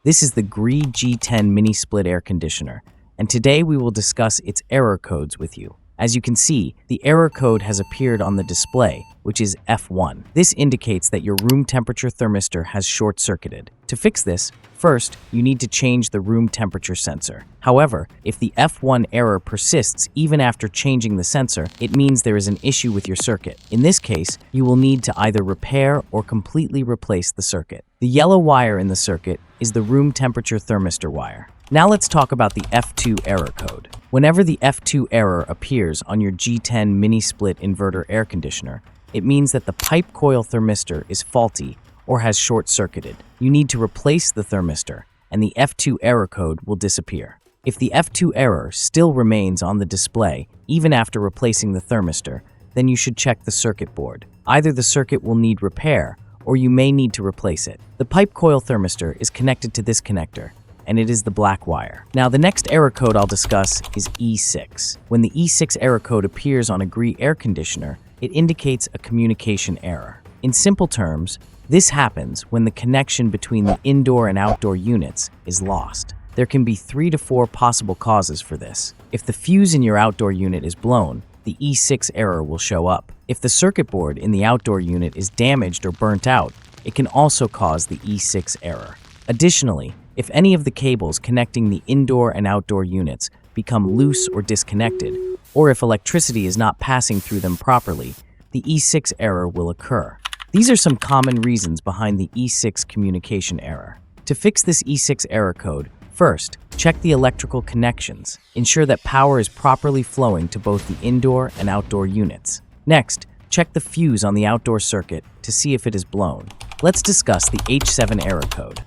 This is the Gree G10 mini split air conditioner, and today we will discuss its error codes with you. As you can see, the error code has appeared on the display, which is F1. This indicates that your room temperature thermistor has short-circuited. To fix this, first, you need to change the room temperature sensor. However, if the F1 error persists even after changing the sensor, it means there is an issue with your circuit. In this case, you will need to either repair or completely replace the circuit. The yellow wire in the circuit is the room temperature thermistor wire. Now let's talk about the F2 error code. Whenever the F2 error appears on your G10 mini split inverter air conditioner, it means that the pipe coil thermistor is faulty or has short-circuited. You need to replace the thermistor, and the F2 error code will disappear. If the F2 error still remains on the display, even after replacing the thermistor, then you should check the circuit board. Either the circuit will need repair, or you may need to replace it. The pipe coil thermistor is connected to this connector, and it is the black wire. Now, the next error code I'll discuss is E6. When the E6 error code appears on a Gree air conditioner, it indicates a communication error. In simple terms, this happens when the connection between the indoor and outdoor units is lost. There can be 3 to 4 possible causes for this. If the fuse in your outdoor unit is blown, the E6 error will show up. If the circuit board in the outdoor unit is damaged or burnt out, it can also cause the E6 error. Additionally, if any of the cables connecting the indoor and outdoor units become loose or disconnected, or if electricity is not passing through them properly, the E6 error will occur. These are some common reasons behind the E6 communication error. To fix this E6 error code, first, check the electrical connections. Ensure that power is properly flowing to both the indoor and outdoor units. Next, check the fuse on the outdoor circuit to see if it is blown. Let's discuss the H7 error code.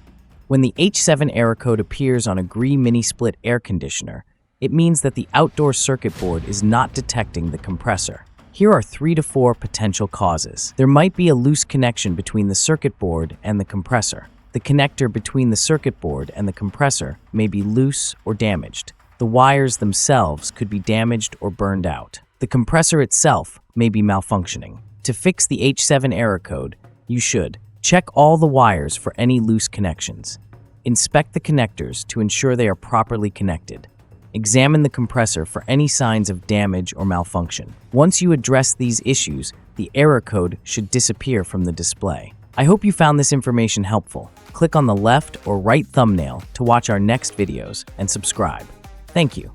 When the H7 error code appears on a Gree mini split air conditioner, it means that the outdoor circuit board is not detecting the compressor. Here are 3 to 4 potential causes. There might be a loose connection between the circuit board and the compressor. The connector between the circuit board and the compressor may be loose or damaged. The wires themselves could be damaged or burned out. The compressor itself may be malfunctioning. To fix the H7 error code, you should check all the wires for any loose connections. Inspect the connectors to ensure they are properly connected. Examine the compressor for any signs of damage or malfunction. Once you address these issues, the error code should disappear from the display. I hope you found this information helpful. Click on the left or right thumbnail to watch our next videos and subscribe. Thank you.